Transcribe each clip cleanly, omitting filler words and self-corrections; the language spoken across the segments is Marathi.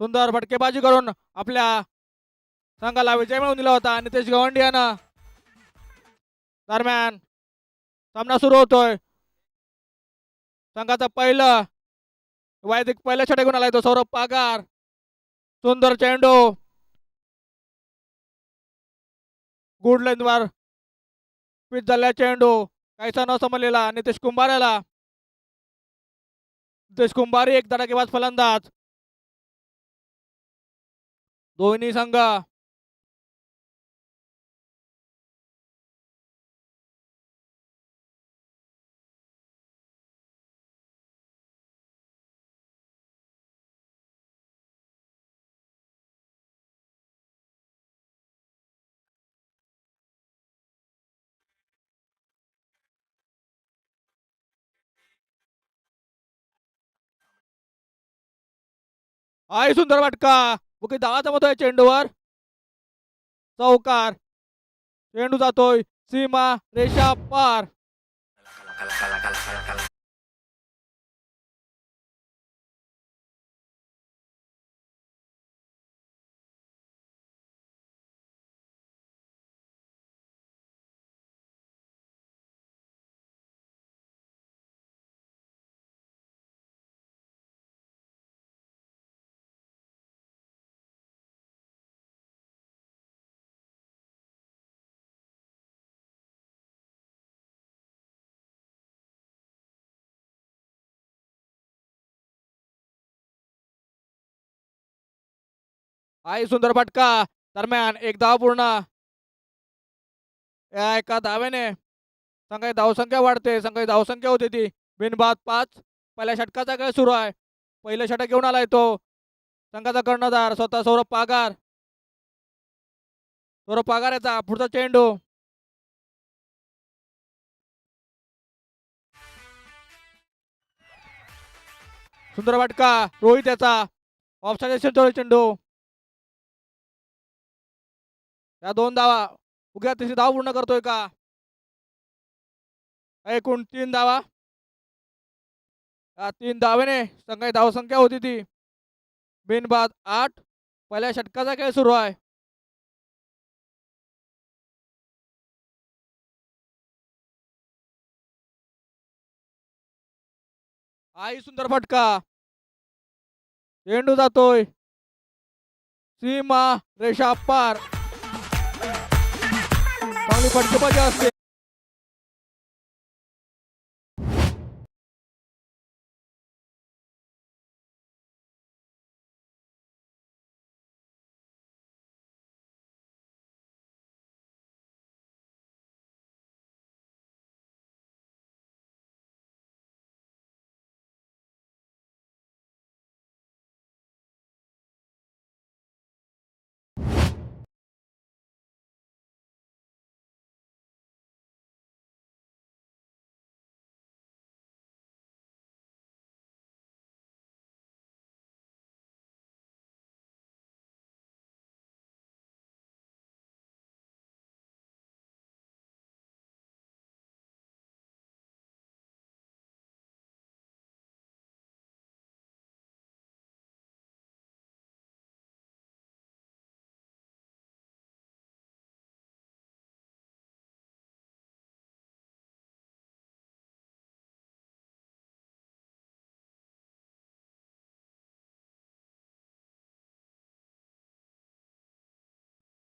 सुंदर फटकेबाजी करून आपल्या संघाला विजय मिळवून दिला होता. नितेश गवंडी यानं दरम्यान सामना सुरू होतोय. संघाचा पहिलं वैदिक पहिल्या षटक घेऊन आलाय तो सौरभ पागार. सुंदर चेंडू गुड लेंथवर पिच झालेला चेंडू काहीसा न समजलेला नितेश कुंभार याला. नितेश कुंभार एक धडाकेबाज फलंदाज. दोन्ही संघ आई सुंदर फटका बुकी दहा जमतोय चेंडूवर. चौकार. चेंडू जातोय सीमा रेषा पार. आई सुंदर फटका. दरम्यान एक धाव पूर्ण. या एका धावेने संघाची धावसंख्या वाढते. संघाची धावसंख्या होती ती बिनबाद 5. पहिल्या षटकाचा खेळ सुरू आहे. पहिलं षटक घेऊन आलाय तो संघाचा कर्णधार स्वतः सौरभ पागार. सौरभ पागार याचा पुढचा चेंडू. सुंदर फटका. रोहित याचा ऑफसाइड चेंडू. या 2 धावा. उद्या तिसरी धाव पूर्ण करतोय का. एकूण 3 धावा. या 3 धावेने संघाची धावसंख्या होती ती बिनबाद 8. पहिल्या षटकाचा खेळ सुरू आहे. आई सुंदर फटका. चेंडू जातोय सीमा रेषा पार. चांगली फटकेबाजी असते.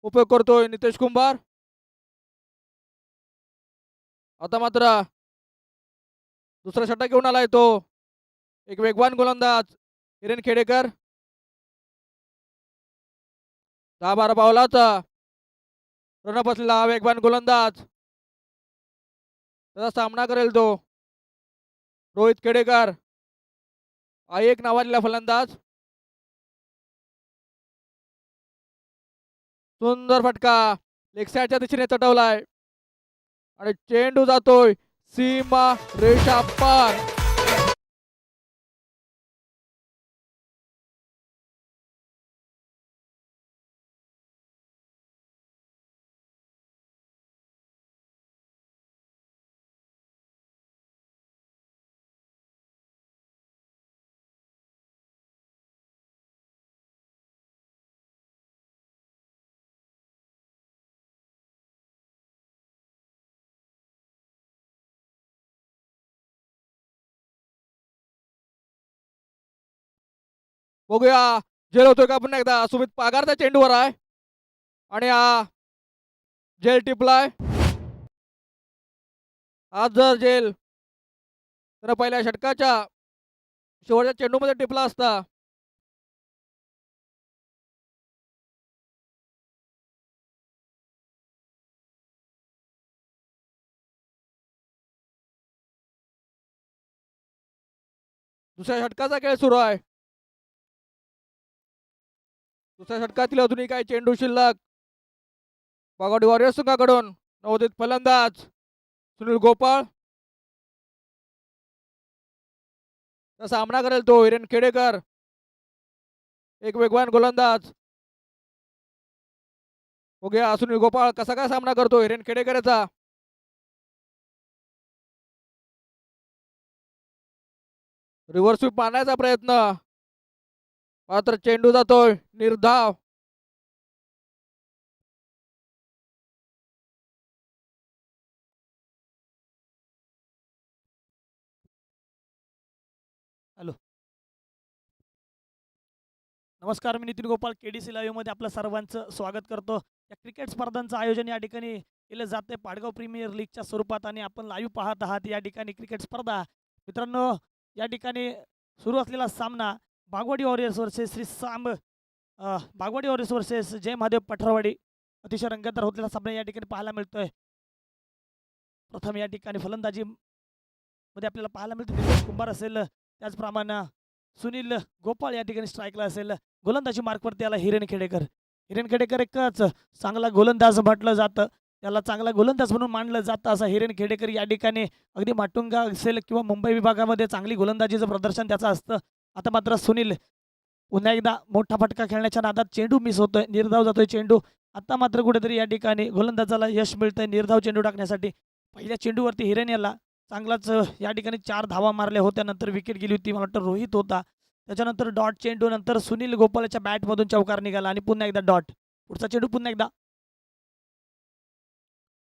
उपयोग करतोय नितेश कुंभार. आता मात्र दुसरा षटक घेऊन आलाय तो एक वेगवान गोलंदाज हिरेन खेडेकर. 10-12 पावलाचा रन बसलेला हा वेगवान गोलंदाज. त्याचा सामना करेल तो रोहित खेडेकर. हा एक नावाजलेला फलंदाज. सुंदर फटका लेग साइडच्या दिशेने चटवलाय आणि चेंडू जातोय सीमा रेषा पार. बघूया झेल होतोय का पुन्हा एकदा. सुमित पागार त्या चेंडूवर आहे आणि हा झेल टिपलाय. आज जर झेल तर पहिल्या षटकाच्या शेवटच्या चेंडूमध्ये टिपला असता. दुसऱ्या षटकाचा खेळ सुरू आहे. दुसऱ्या षटकातील अजूनही काही चेंडू शिल्लक. वाघोडी वॉरियर्स संघाकडून नवोदित फलंदाज सुनील गोपाळ सामना करेल तो हिरेन खेडेकर, एक वेगवान गोलंदाज. बघूया सुनील गोपाळ कसा काय सामना करतो हिरेन खेडेकरचा. रिव्हर्स स्वीप मारण्याचा प्रयत्न, मात्र चेंडू जातोय निर्धाव. हॅलो, नमस्कार. मी नितीन गोपाळ KDC लाईव्हमध्ये आपलं सर्वांचं स्वागत करतो. या क्रिकेट स्पर्धांचं आयोजन या ठिकाणी केलं जाते पाडगाव प्रीमियर लीगच्या स्वरूपात आणि आपण लाईव्ह पाहत आहात या ठिकाणी क्रिकेट स्पर्धा. मित्रांनो, या ठिकाणी सुरू असलेला सामना Bagwadi warriors versus Bagwadi warriors versus जय महादेव पठरवाडी अतिशय रंगतदार होतलेला सामना या ठिकाणी पाहायला मिळतोय. प्रथम या ठिकाणी फलंदाजी मध्ये आपल्याला पाहायला मिळतं निलेश कुंभार असेल, त्याचप्रमाणे सुनील गोपाळ या ठिकाणी स्ट्राईकला असेल. गोलंदाजी मार्कवरती आला हिरेन खेडेकर. हिरेन खेडेकर एकच चांगला गोलंदाज म्हटलं जातं, त्याला चांगला गोलंदाज म्हणून मानलं जातं. असा हिरेन खेडेकर या ठिकाणी अगदी माटुंगा असेल किंवा मुंबई विभागामध्ये चांगली गोलंदाजीचं प्रदर्शन त्याचं असतं. आता मात्र सुनील पुन्हा एकदा मोठा फटका खेळण्याच्या नादात चेंडू मिस होतोय, निर्धाव जातोय चेंडू. आता मात्र कुठेतरी या ठिकाणी गोलंदाजाला यश मिळतंय निर्धाव चेंडू टाकण्यासाठी. पहिल्या चेंडूवरती हिरेन याला चांगलाच या ठिकाणी 4 धावा मारल्या होत्या. नंतर विकेट गेली होती, मला वाटतं रोहित होता. त्याच्यानंतर डॉट चेंडू, नंतर सुनील गोपाळच्या बॅटमधून चौकार निघाला आणि पुन्हा एकदा डॉट. पुढचा चेंडू पुन्हा एकदा.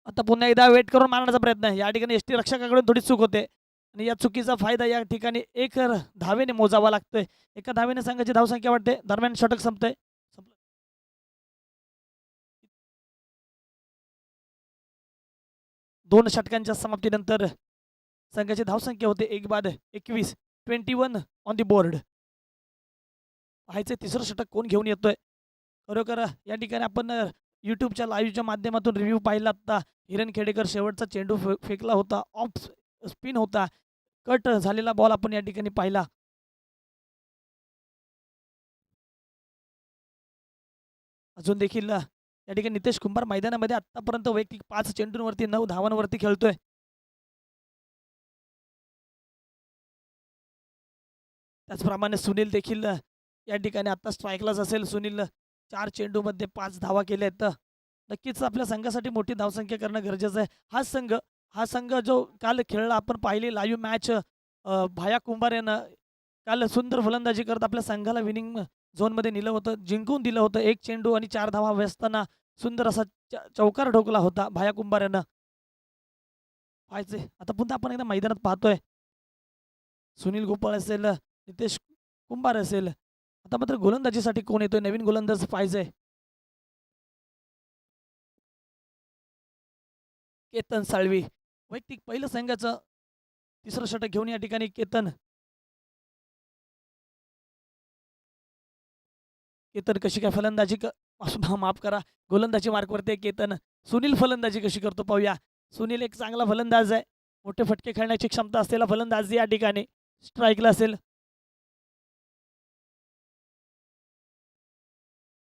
आता पुन्हा एकदा वेट करून मारण्याचा प्रयत्न आहे. या ठिकाणी एसटी रक्षकाकडून थोडी चूक होते आणि या चुकीचा फायदा या ठिकाणी एक धावेने मोजावा लागतोय. एका धावेने संघाची धावसंख्या वाढते. दरम्यान षटक संपतंय. 2 षटकांच्या समाप्तीनंतर संघाची धावसंख्या होते 1 बाद 21, 21 ऑन दी बोर्ड. पाहायचं तिसरं षटक कोण घेऊन येतोय. खरोखर या ठिकाणी आपण यूट्यूबच्या लाईव्हच्या माध्यमातून रिव्ह्यू पाहिला होता. हिरेन खेडेकर शेवटचा चेंडू फेकला होता, ऑफ स्पिन होता, कट झालेला बॉल आपण या ठिकाणी पाहिला. अजून देखील या ठिकाणी नितेश कुंभार मैदानामध्ये आतापर्यंत वैयक्तिक 5 चेंडूंवरती 9 धावांवरती खेळतोय. त्याचप्रमाणे सुनील देखील या ठिकाणी आता स्ट्राईकलाच असेल. सुनील 4 चेंडूमध्ये 5 धावा केल्या आहेत. तर नक्कीच आपल्या संघासाठी मोठी धावसंख्या करणं गरजेचं आहे. हा संघ जो काल खेळला, आपण पाहिली लाईव्ह मॅच, भाया कुंभार यानं काल सुंदर फलंदाजी करत आपल्या संघाला विनिंग झोनमध्ये नेलं होतं, जिंकून दिलं होतं. 1 चेंडू आणि 4 धावा हव्या असताना सुंदर असा चौकार ठोकला होता भाया कुंभार यानं. पाहायचे आता पुन्हा आपण एकदा मैदानात पाहतोय. सुनील गोपाळ असेल, नितेश कुंभार असेल. आता मात्र गोलंदाजीसाठी कोण येतोय, नवीन गोलंदाज पाहिजे. केतन साळवी वैयक्तिक पहिलं संघाचं तिसरं षटक घेऊन या ठिकाणी केतन कशी काय फलंदाजी माफ करा, गोलंदाजी मार्कवरती केतन. सुनील फलंदाजी कशी करतो पाहूया. सुनील एक चांगला फलंदाज आहे, मोठे फटके खेळण्याची क्षमता असलेला फलंदाज या ठिकाणी स्ट्राईकला असेल.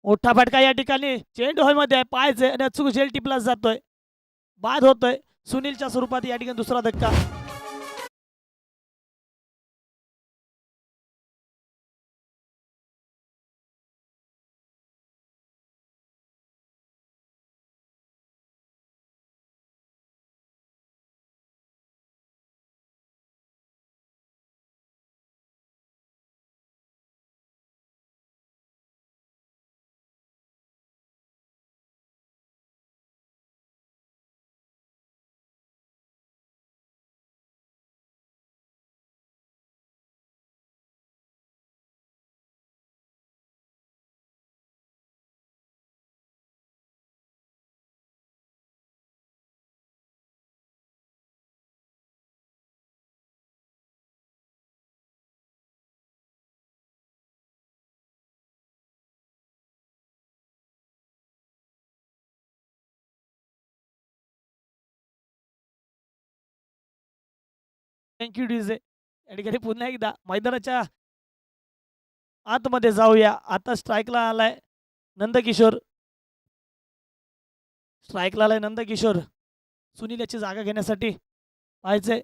मोठा फटका या ठिकाणी चेंडू हवेमध्ये पाहायचे आणि अचूक झेल टिपला जातोय, बाद होतोय. सुनीलच्या स्वरूपात या ठिकाणी दुसरा धक्का. Thank you DJ. या ठिकाणी पुन्हा एकदा मैदानाच्या आतमध्ये जाऊया. आता स्ट्राईकला आलाय नंदकिशोर. स्ट्राईकला आलाय नंदकिशोर. सुनील याची जागा घेण्यासाठी पाहायचंय.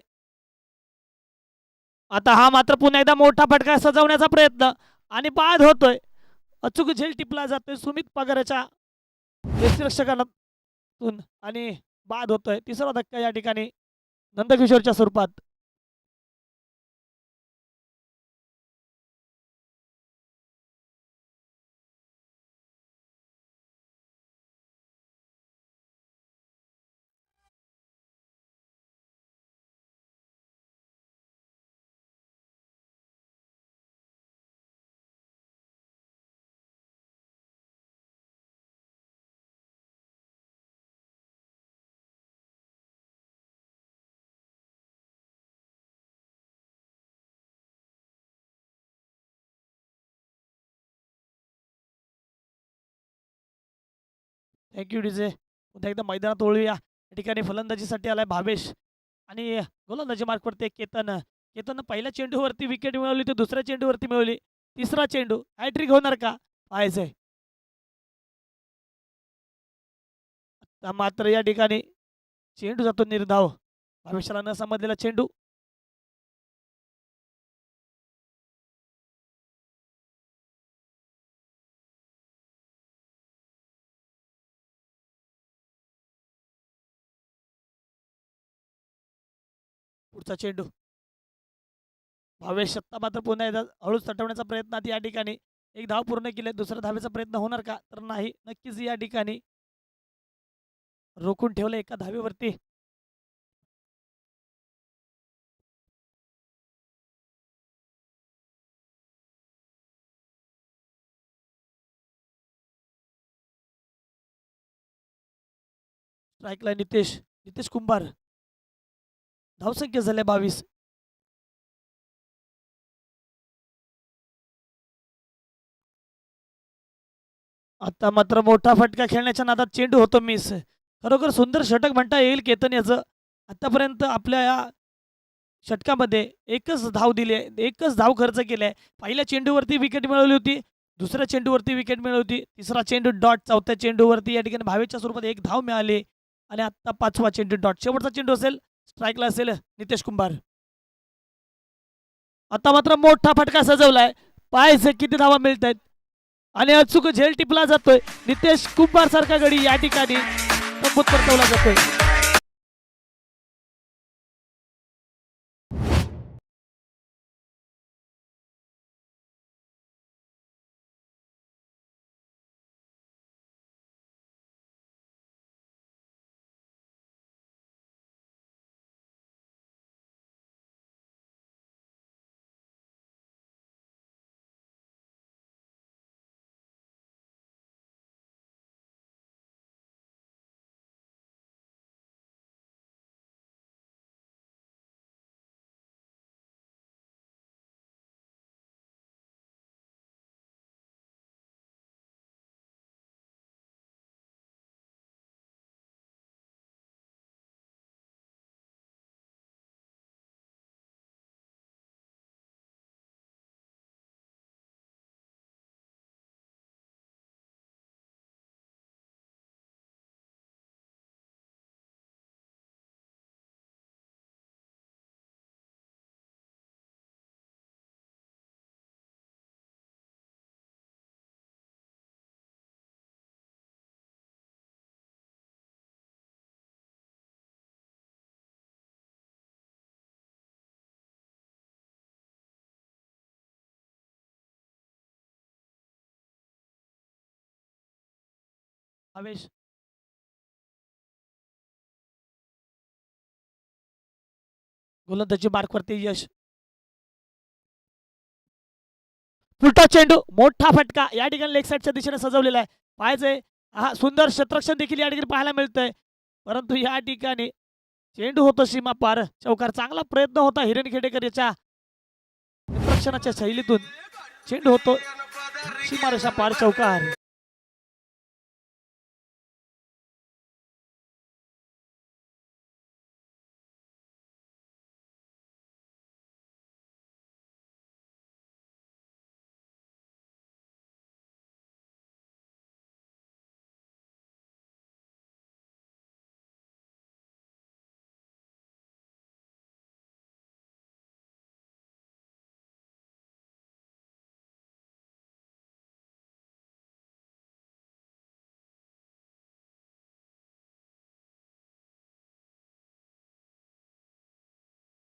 आता हा मात्र पुन्हा एकदा मोठा फटका सजवण्याचा प्रयत्न आणि बाद होतोय. अचूक झेल टिपला जातोय सुमित पगाराच्या यष्टिरक्षकातून आणि बाद होतोय. तिसरा धक्का या ठिकाणी नंदकिशोरच्या स्वरूपात. Thank you DJ. पुन्हा एकदा मैदानात वळूया. या ठिकाणी फलंदाजीसाठी आलाय भावेश आणि गोलंदाजी मार्क वरती केतन. केतन पहिल्या चेंडूवरती विकेट मिळवली, तर दुसऱ्या चेंडूवरती मिळवली. तिसरा चेंडू हॅट्रिक होणार का पाहायचंय. आता मात्र या ठिकाणी चेंडू जातो निर्धाव. भावेशाला न समजलेला चेंडू. पुढचा चेंडू. भावेश सत्ता मात्र पुन्हा एकदा हळूच तटवण्याचा प्रयत्न आधी या ठिकाणी. एक धाव पूर्ण केले. दुसऱ्या धावेचा प्रयत्न होणार का तर नाही. नक्कीच या ठिकाणी रोखून ठेवलं एका धावेवरती. स्ट्राईकला नितेश. नितेश कुंभार. धावसंख्या झाल्या 22. आता मात्र मोठा फटका खेळण्याच्या नादात चेंडू होतो मिस. खरोखर सुंदर षटक म्हणता येईल केतन याचं. आतापर्यंत आपल्या या षटकामध्ये एकच धाव दिली, एकच धाव खर्च केलाय. पहिल्या चेंडूवरती विकेट मिळवली होती, दुसऱ्या चेंडूवरती विकेट मिळवली होती, तिसरा चेंडू डॉट, चौथ्या चेंडूवरती या ठिकाणी भावेच्या स्वरूपात एक धाव मिळाली आणि आता पाचवा चेंडू डॉट. शेवटचा चेंडू असेल स्ट्राईकला असेल नितेश कुंभार. आता मात्र मोठा फटका सजवलाय. पाहायचे किती धावा मिळत आहेत आणि अचूक झेल टिपला जातोय. नितेश कुंभार सारखा गडी या ठिकाणी तंबूत परतवला जातोय. भावेश. गोलंदाजी मार्कवरती यश. फुलटा चेंडू, मोठा फटका या ठिकाणी लेग साईडच्या दिशेने सजवलेला आहे. पाहायचंय हा सुंदर क्षेत्ररक्षण देखील या ठिकाणी पाहायला मिळतंय, परंतु या ठिकाणी चेंडू होतो सीमा पार. चौकार. चांगला प्रयत्न होता हिरण खेडेकर याच्या क्षेत्ररक्षणाच्या शैलीतून. चेंडू होतो सीमारेषा पार. चौकार.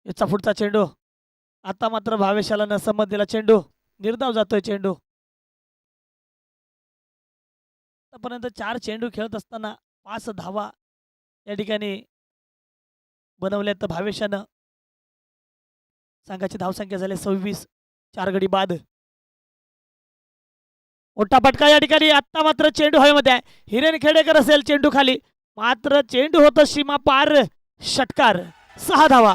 याचा पुढचा चेंडू आता मात्र भावेशाला न समजलेला चेंडू निर्धाव जातोय चेंडू. आतापर्यंत 4 चेंडू खेळत असताना 5 धावा या ठिकाणी बनवल्या तर भावेशानं. संघाची धावसंख्या झाली 26. 4 गडी बाद. मोठा फटका या ठिकाणी. आत्ता मात्र चेंडू हवेमध्ये आहे. हिरेन खेडेकर असेल चेंडू खाली, मात्र चेंडू होतं सीमा पार. षटकार. 6 धावा.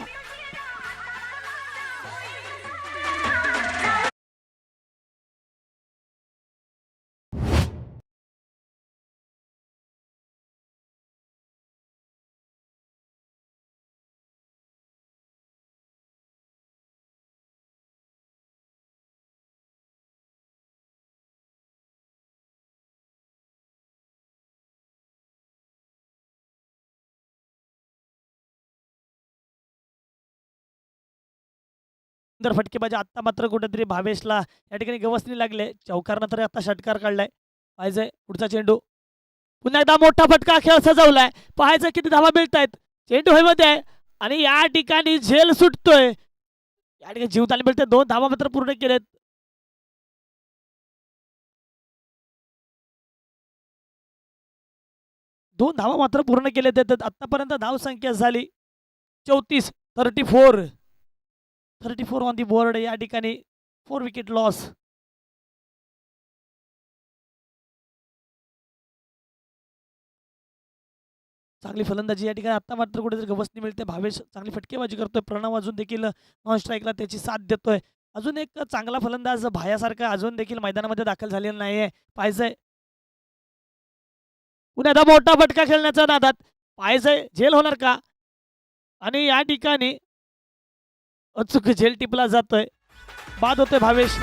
सुंदर फटकेबाजी. आत्ता मात्र कुठेतरी भावेशला या ठिकाणी गवसणी लागले. चौकारनं तर आता षटकार काढलाय. पाहिजे पुढचा चेंडू. पुन्हा एकदा मोठा फटका खेळ सजवलाय. पाहायचं किती धावा मिळत आहेत. चेंडू हवेमध्ये आहे आणि या ठिकाणी झेल सुटतोय. या ठिकाणी जीवदान मिळते. 2 धावा मात्र पूर्ण केलेत. दोन धावा मात्र पूर्ण केलेत. आतापर्यंत धाव संख्या झाली 34. 34 ऑन दी बोर्ड. या ठिकाणी 4 विकेट लॉस. चांगली फलंदाजी या ठिकाणी. आता मात्र कुठेतरी गवसणी मिळते. भावेश चांगली फटकेबाजी करतोय. प्रणव अजून देखील नॉन स्ट्राईकला त्याची साथ देतोय. अजून एक चांगला फलंदाज भायासारखा अजून देखील मैदानामध्ये दाखल झालेला नाहीये. पाहिजे पुन्हा एकदा मोठा फटका खेळण्याच्या नादात. पाहिजे झेल होणार का? आणि या ठिकाणी अचूक झेल टिपला जातोय. बाद होतोय भावेश.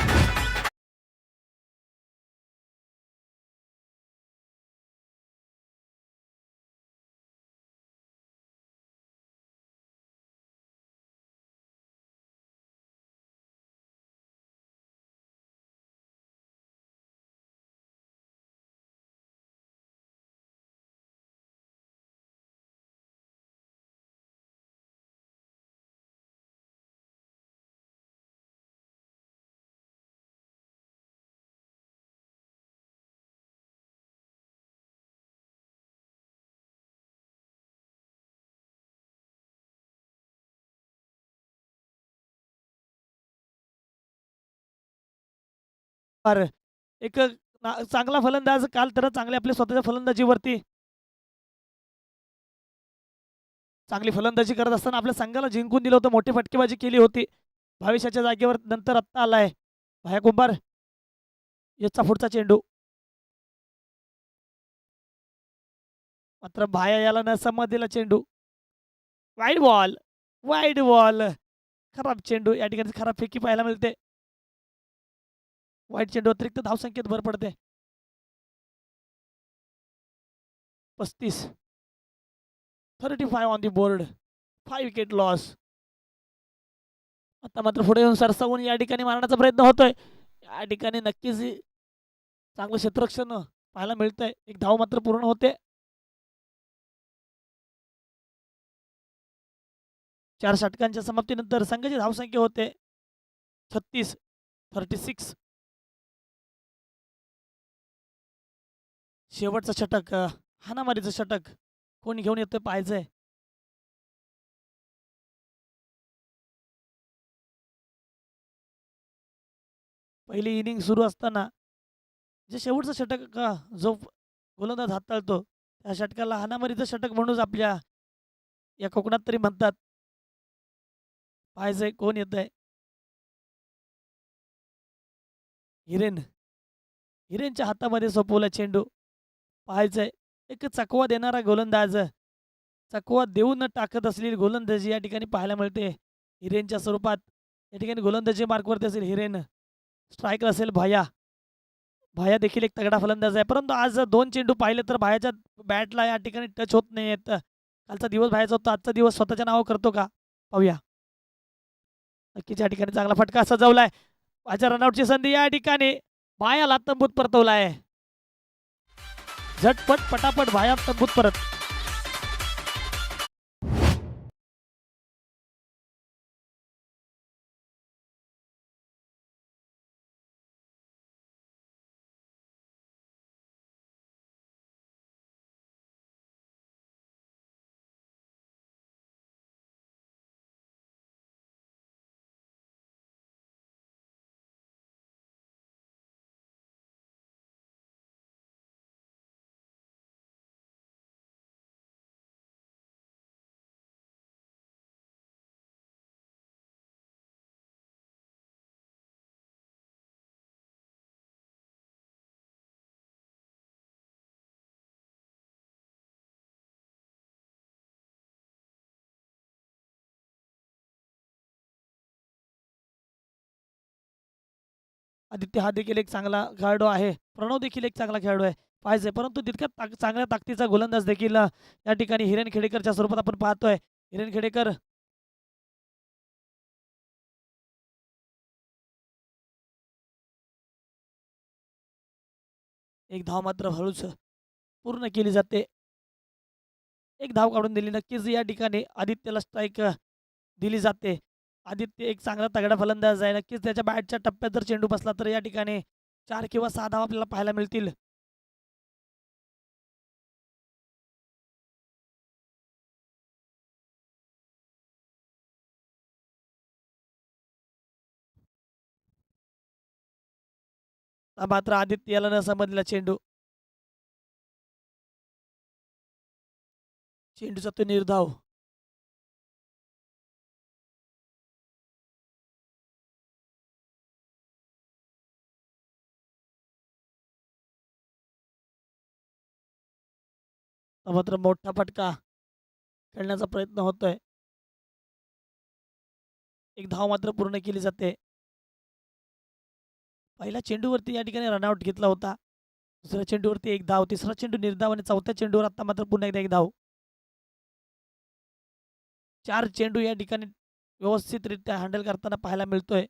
एक चांगला फलंदाज काल तर चांगले आपल्या स्वतःच्या फलंदाजीवरती चांगली फलंदाजी करत असताना आपल्या संघाला जिंकून दिलं होतं. मोठी फटकेबाजी केली होती. भविष्याच्या जागेवर नंतर आत्ता आलाय भाया कुंभार. याचा पुढचा चेंडू मात्र भाया याला न समज दिला चेंडू. Wide ball. खराब चेंडू. या ठिकाणी खराब फेकी पाहायला मिळते. वाईट चेंडू अतिरिक्त धावसंख्येत भर पडते. 35. 35 on the board. 5 wicket loss. आता मात्र पुढे येऊन सरसावून या ठिकाणी मारण्याचा प्रयत्न होतोय. या ठिकाणी नक्कीच चांगलं क्षेत्ररक्षण पाहायला मिळतंय. एक धाव मात्र पूर्ण होते. 4 षटकांच्या समाप्तीनंतर संघाची धावसंख्या होते 36. 36. शेवटचं षटक. हाणामारीचं षटक कोण घेऊन येतोय पाहायचंय. पहिली इनिंग सुरू असताना जे शेवटचं षटक जो गोलंदाज हाताळतो त्या षटकाला हाणामारीचं षटक म्हणून आपल्या या कोकणात तरी म्हणतात. पाहायचंय कोण येतंय. हिरेनच्या हातामध्ये सोपवला चेंडू. पाहायचंय एक चकवा देणारा गोलंदाज. चकवा देऊन टाकत असलेली गोलंदाजी या ठिकाणी पाहायला मिळते हिरेनच्या स्वरूपात. या ठिकाणी गोलंदाजी मार्कवरती असेल हिरेन. स्ट्रायकर असेल भाया देखील एक तगडा फलंदाज आहे. परंतु आज 2 चेंडू पाहिले तर भायाच्या बॅटला या ठिकाणी टच होत नाही आहेत. कालचा दिवस भायाचा होता. आजचा दिवस स्वतःच्या नावावर करतो का पाहूया. नक्कीच या ठिकाणी चांगला फटका सजवलाय. भायाच्या रनआउटची संधी या ठिकाणी भायाला तंबूत परतवलाय. झटपट पटापट भाया तंबूत परत. आदित्य हा देखील एक चांगला खेळाडू आहे. प्रणव देखील एक चांगला खेळाडू आहे. पाहिजे परंतु तितक्या चांगल्या ताकदीचा गोलंदाज देखील या ठिकाणी हिरेन खेडेकरच्या स्वरूपात आपण पाहतोय. हिरेन खेडेकर एक धाव मात्र हळूच पूर्ण केली जाते. एक धाव काढून दिली. नक्कीच या ठिकाणी आदित्यला स्ट्राईक दिली जाते. आदित्य एक चांगला तगडा फलंदाज आहे. नक्कीच त्याच्या बॅटच्या टप्प्यात जर चेंडू बसला तर या ठिकाणी 4 किंवा 6 धावा आपल्याला पाहायला मिळतील. मात्र आदित्य याला न समजलेला चेंडू. चेंडूचा तो निर्धाव. मात्र मोठा फटका खेळण्याचा प्रयत्न होतोय. एक धाव मात्र पूर्ण केली जाते. पहिल्या चेंडूवरती या ठिकाणी रनआउट घेतला होता. दुसऱ्या चेंडूवरती एक धाव, तिसरा चेंडू निर्धाव आणि चौथ्या चेंडूवर आता मात्र पुन्हा एकदा एक धाव. 4 चेंडू या ठिकाणी व्यवस्थितरित्या हँडल करताना पाहायला मिळतोय.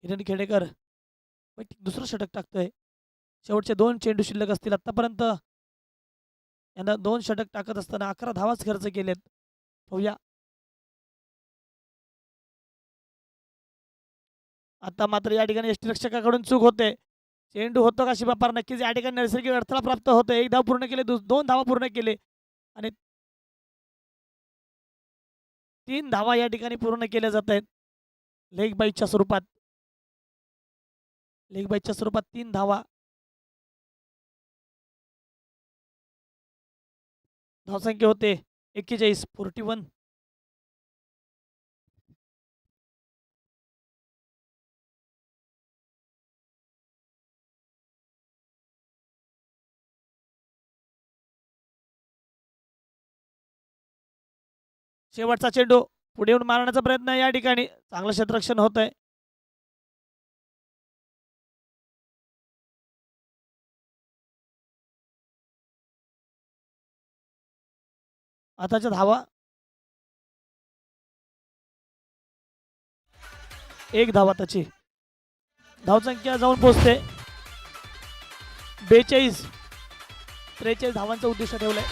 हिरण खेडेकर दुसरं षटक टाकतोय. शेवटचे 2 चेंडू शिल्लक असतील. आतापर्यंत यांना 2 षटक टाकत असताना 11 धावाच खर्च केलेत. पाहूया आता मात्र या ठिकाणी यष्टीरक्षकाकडून चूक होते. चेंडू होतो का शिबापार? नक्कीच या ठिकाणी नैसर्गिक अडथळा प्राप्त होतो. 1 धाव पूर्ण केले, 2 धावा पूर्ण केले आणि 3 धावा या ठिकाणी पूर्ण केल्या जात आहेत. लेग बाईच्या स्वरूपात 3 धावा. धावसंख्या होते 41. शेवटचा चेंडू पुढे येऊन मारण्याचा प्रयत्न या ठिकाणी चांगलं क्षेत्ररक्षण होत आहे. आताच्या धावा 1 धावा त्याची. धावसंख्या जाऊन पोहोचते 43 धावांचा उद्देश ठेवलाय.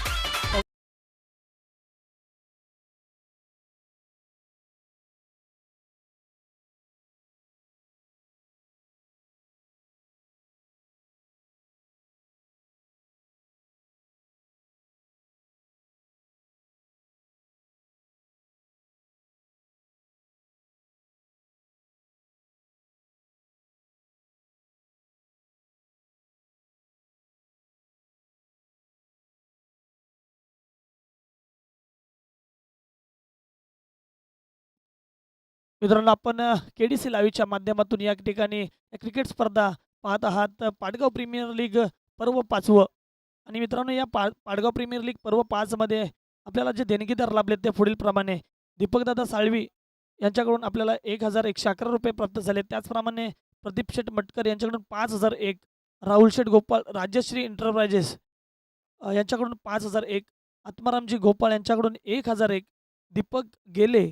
मित्रांनो आपण KDC लाईव्हच्या माध्यमातून या ठिकाणी क्रिकेट स्पर्धा पाहत आहात. पाडगाव प्रीमियर लीग पर्व 5वं. आणि मित्रांनो या पाडगाव प्रीमियर लीग पर्व 5 मध्ये आपल्याला जे देणगीदार लाभले ते पुढील प्रमाणे. दीपकदादा साळवी यांच्याकडून आपल्याला 1111 रुपये प्राप्त झाले. त्याचप्रमाणे प्रदीप शेठ मटकर यांच्याकडून 5001. राहुल शेठ गोपाळ राजश्री एंटरप्राइजेस यांच्याकडून 5001. आत्मारामजी गोपाळ यांच्याकडून 1001. दीपक गेले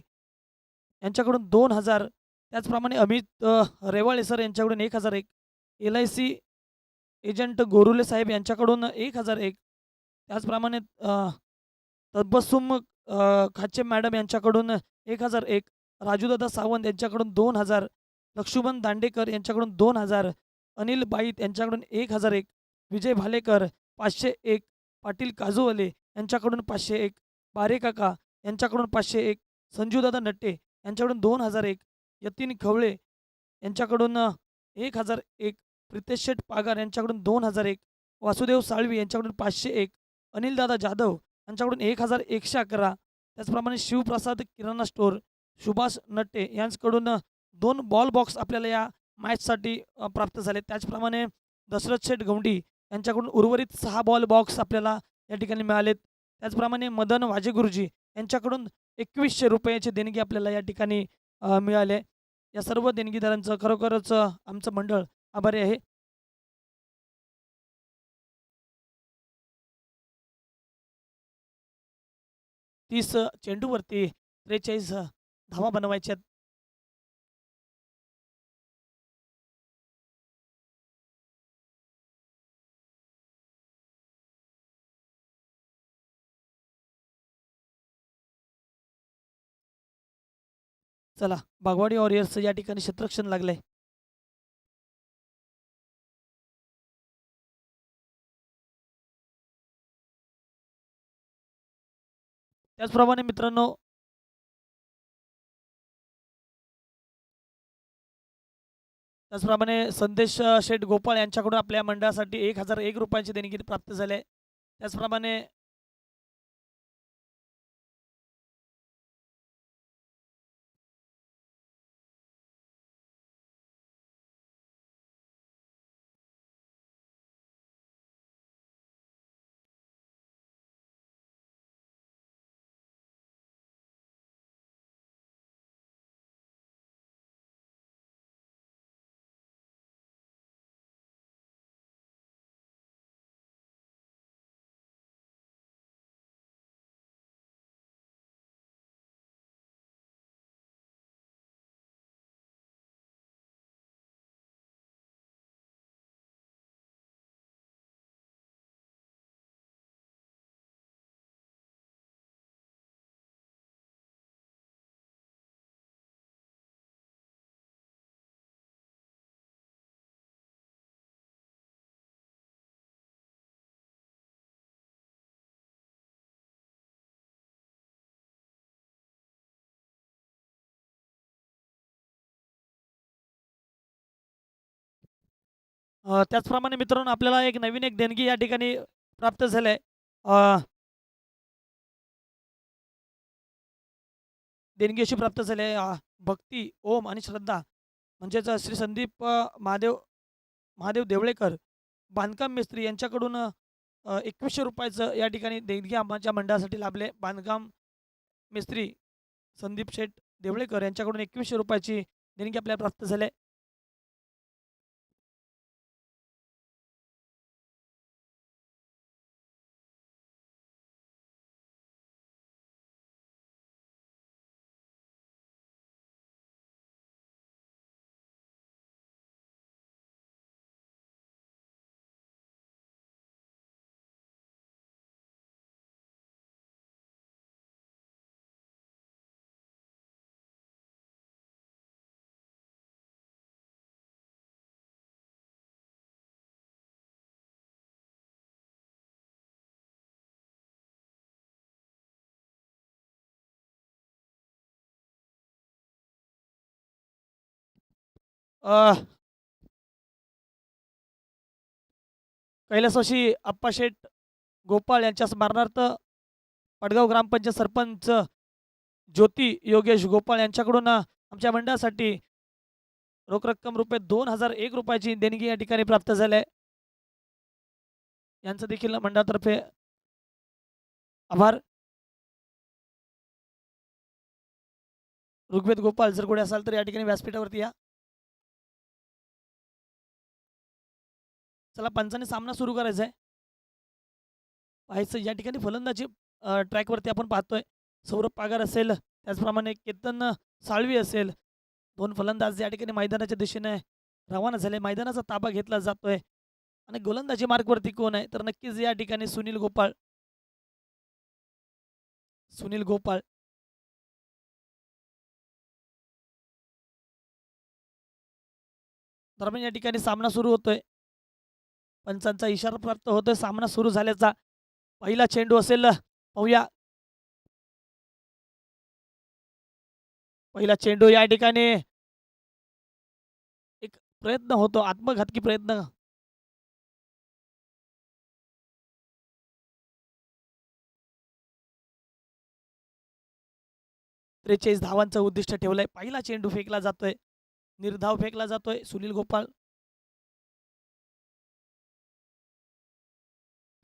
यांच्याकडून 2000. त्याचप्रमाणे अमित रेवाळे सर यांच्याकडून 1001. LIC एजंट गोरुले साहेब यांच्याकडून 1001. त्याचप्रमाणे तबस्सुम खाचे मॅडम यांच्याकडून 1001. राजूदादा सावंत यांच्याकडून 2000. लक्ष्मण दांडेकर यांच्याकडून 2000. अनिल बाईत यांच्याकडून 1001. विजय भालेकर 501. पाटील काजूवाले यांच्याकडून 501. बारे काका यांच्याकडून 501. संजूदादा नट्टे यांच्याकडून 2001. यतीन खवळे यांच्याकडून 1001. प्रितेश शेठ पागार यांच्याकडून 2001. वासुदेव साळवी यांच्याकडून 501. अनिलदादा जाधव यांच्याकडून 1111. त्याचप्रमाणे शिवप्रसाद किराणा स्टोअर सुभाष नट्टे यांच्याकडून 2 बॉल बॉक्स आपल्याला या मॅचसाठी प्राप्त झाले. त्याचप्रमाणे दशरथ शेठ गौंडी यांच्याकडून उर्वरित 6 बॉल बॉक्स आपल्याला या ठिकाणी मिळालेत. त्याचप्रमाणे मदन वाजेगुरुजी यांच्याकडून 2100 रुपयाची देणगी आपल्याला या ठिकाणी मिळाले. या सर्व देणगीदारांचं खरोखरच आमचं मंडळ आभारी आहे. तीस चेंडूवरती 43 धावा बनवायच्यात. चला, बागवाडी वॉरियर्स या ठिकाणी क्षेत्ररक्षण लागलंय. त्याचप्रमाणे मित्रांनो, संदेश शेठ गोपाळ यांच्याकडून आपल्या मंडळासाठी 1001 रुपयांची देणगी प्राप्त झाली आहे. त्याचप्रमाणे त्याचप्रमाणे मित्रांनो, आपल्याला एक नवीन एक देणगी या ठिकाणी प्राप्त झाली आहे. देणगी अशी प्राप्त झाली आहे, भक्ती, ओम आणि श्रद्धा म्हणजेच श्री संदीप महादेव देवळेकर बांधकाम मिस्त्री यांच्याकडून 2100 रुपयाचं या ठिकाणी देणगी आमच्या मंडळासाठी लाभले. बांधकाम मिस्त्री संदीप शेठ देवळेकर यांच्याकडून 2100 रुपयाची देणगी आपल्याला प्राप्त झाली. अ, कैलासवासी आप्पाशेठ गोपाळ यांच्या स्मरणार्थ पडगाव ग्रामपंचायत सरपंच ज्योती योगेश गोपाळ यांच्याकडून आमच्या मंडळासाठी रोख रक्कम रुपये 2001 रुपयाची देणगी या ठिकाणी प्राप्त झाली आहे. यांचं देखील मंडळातर्फे आभार. ऋग्वेद गोपाळ जर कोणी असाल तर या ठिकाणी व्यासपीठावरती या. चला, पंचाने सामना सुरू करायचा आहे. पाहायचं या ठिकाणी फलंदाजी ट्रॅकवरती आपण पाहतोय. सौरभ पागार असेल, त्याचप्रमाणे केतन साळवी असेल. 2 फलंदाज या ठिकाणी मैदानाच्या दिशेने रवाना झाले. मैदानाचा ताबा घेतला जातोय आणि गोलंदाजी मार्कवरती कोण आहे तर नक्कीच या ठिकाणी सुनील गोपाळ. दरम्यान या ठिकाणी सामना सुरू होतोय. पंचांचा इशारा प्राप्त होतोय सामना सुरू झाल्याचा. पहिला चेंडू असेल, पाहूया. पहिला चेंडू या ठिकाणी एक प्रयत्न होतो, आत्मघातकी प्रयत्न. त्रेचाळीस धावांचं उद्दिष्ट ठेवलंय. पहिला चेंडू फेकला जातोय, निर्धाव फेकला जातोय. सुनील गोपाळ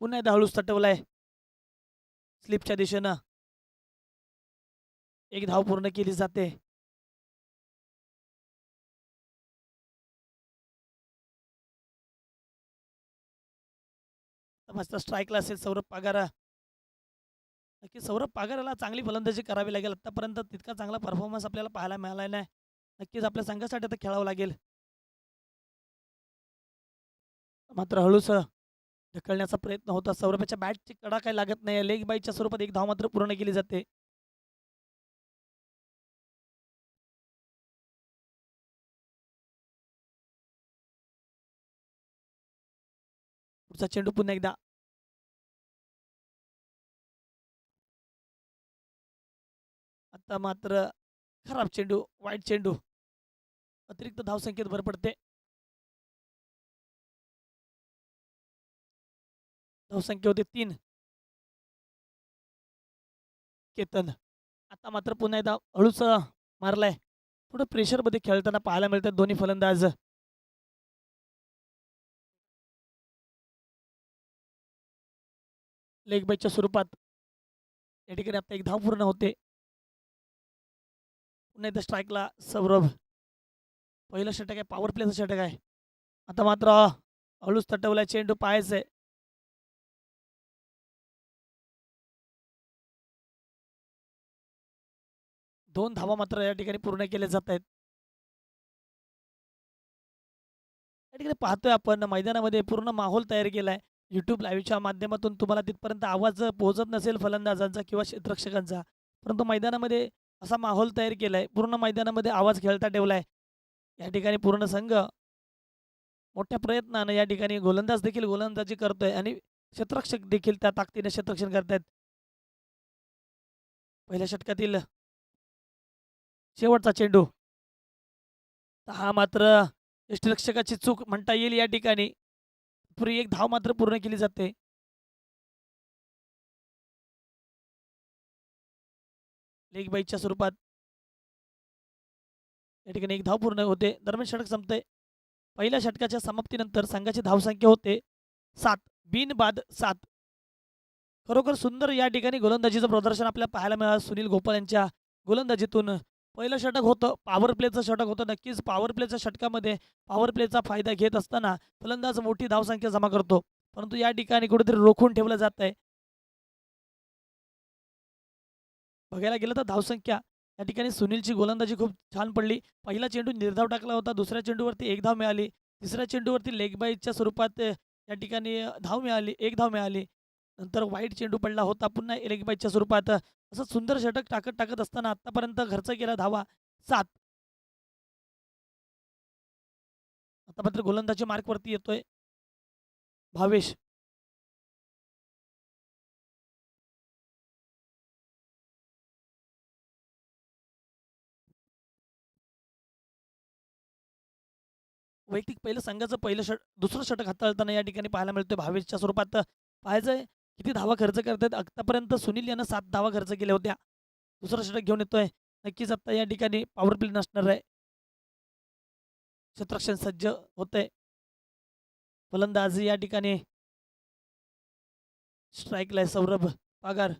पुन्हा एकदा हळूच तटवलाय स्लिपच्या दिशेनं. एक धाव पूर्ण केली जाते. मस्त स्ट्राईकला असेल सौरभ पागार. नक्की सौरभ पागार याला चांगली फलंदाजी करावी लागेल. आत्तापर्यंत तितका चांगला परफॉर्मन्स आपल्याला पाहायला मिळाला नाही. नक्कीच आपल्या संघासाठी आता खेळावं लागेल. मात्र हळूच ढकलण्याचा प्रयत्न होता. सौरभच्या बॅटची कडा काही लागत नाही. लेग बाईच्या स्वरूपात एक धाव मात्र पूर्ण केली जाते. पुढचा चेंडू पुन्हा एकदा आता मात्र खराब चेंडू, वाईट चेंडू. अतिरिक्त धावसंख्येत भर पडते. धावसंख्या होते 3. केतन आता मात्र पुन्हा एकदा हळूच मारलाय. थोडं प्रेशरमध्ये खेळताना पाहायला मिळतात दोन्ही फलंदाज. लेग बाईच्या स्वरूपात या ठिकाणी आता एक धाव पूर्ण होते. पुन्हा एकदा स्ट्राईकला सौरभ. पहिलं षटक आहे, पॉवर प्लेचं षटक आहे. आता मात्र हळूच तटवलाय चेंडू, पाहायचंय. दोन धावा मात्र या ठिकाणी पूर्ण केल्या जात आहेत. या ठिकाणी पाहतोय आपण मैदानामध्ये पूर्ण माहोल तयार केलाय. यूट्यूब लाईव्हच्या माध्यमातून तुम्हाला तिथपर्यंत आवाज पोहोचत नसेल फलंदाजांचा किंवा क्षेत्ररक्षकांचा, परंतु मैदानामध्ये असा माहोल तयार केलाय. पूर्ण मैदानामध्ये आवाज खेळता ठेवलाय. या ठिकाणी पूर्ण संघ मोठ्या प्रयत्नानं या ठिकाणी गोलंदाज देखील गोलंदाजी करतोय आणि क्षेत्ररक्षक देखील त्या ताकदीने क्षेत्ररक्षण करतायत. पहिल्या षटकातील शेवटचा चेंडू. हा मात्र यष्टिरक्षकाची चूक म्हणता येईल या ठिकाणी. पुरी एक धाव मात्र पूर्ण केली जाते. लेग बाईच्या स्वरूपात या ठिकाणी एक धाव पूर्ण होते. दरम्यान षटक संपते. पहिल्या षटकाच्या समाप्तीनंतर संघाची धावसंख्या होते 7. बिनबाद 7. खरोखर सुंदर या ठिकाणी गोलंदाजीचं प्रदर्शन आपल्याला पाहायला मिळालं सुनील गोपाल यांच्या गोलंदाजीतून. पहिलं षटक होतं पॉवर प्लेचं षटक होतं. नक्कीच पॉवर प्लेच्या षटकामध्ये पॉवर प्लेचा फायदा घेत असताना फलंदाज मोठी धावसंख्या जमा करतो, परंतु या ठिकाणी कुठेतरी रोखून ठेवलं जात आहे. बघायला गेलं तर धावसंख्या या ठिकाणी सुनीलची गोलंदाजी खूप छान पडली. पहिला चेंडू निर्धाव टाकला होता. दुसऱ्या चेंडूवरती एक धाव मिळाली. तिसऱ्या चेंडूवरती लेग बाईच्या स्वरूपात या ठिकाणी धाव मिळाली, एक धाव मिळाली. नंतर वाईट चेंडू पडला होता पुन्हा लेग बाईच्या स्वरूपात. असं सुंदर षटक टाकत टाकत असताना आतापर्यंत खर्च केला धावा 7. आता मात्र गोलंदाजी मार्कवरती येतोय भावेश. वैयक्तिक पहिलं संघाचं दुसरं षटक हाताळताना या ठिकाणी पाहायला मिळतोय भावेशच्या स्वरूपात. पाहायचंय किती धावा खर्च करतायत. आतापर्यंत सुनील यानं 7 धावा खर्च केल्या होत्या. दुसरं षटक घेऊन येतोय. नक्कीच आता या ठिकाणी पॉवर प्ले नसणार आहे. क्षेत्ररक्षण सज्ज होतंय. फलंदाज या ठिकाणी स्ट्राईकला आहे सौरभ पागार.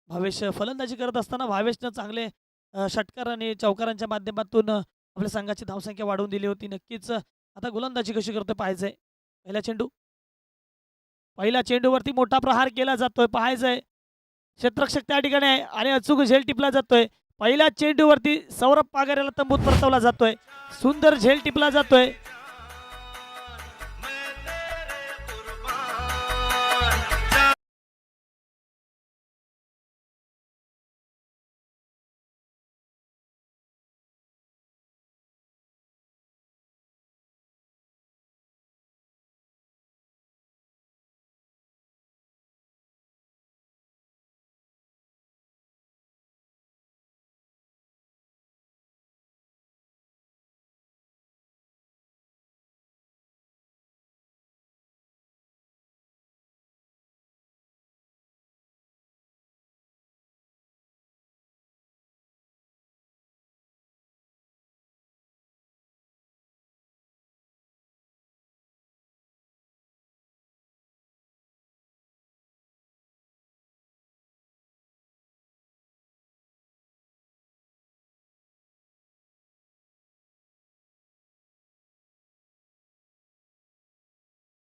भावेश फलंदाजी करत असताना भावेशनं चांगले षटकार आणि चौकारांच्या माध्यमातून आपल्या संघाची धावसंख्या वाढवून दिली होती. नक्कीच आता गोलंदाजी कशी करतोय पाहायचंय. पहिल्या चेंडूवरती मोठा प्रहार केला जातोय, पाहायचंय. क्षेत्ररक्षक त्या ठिकाणी आहे आणि अचूक झेल टिपला जातोय. पहिल्या चेंडूवरती सौरभ पागार याला तंबूत परतवला जातोय. सुंदर झेल टिपला जातोय.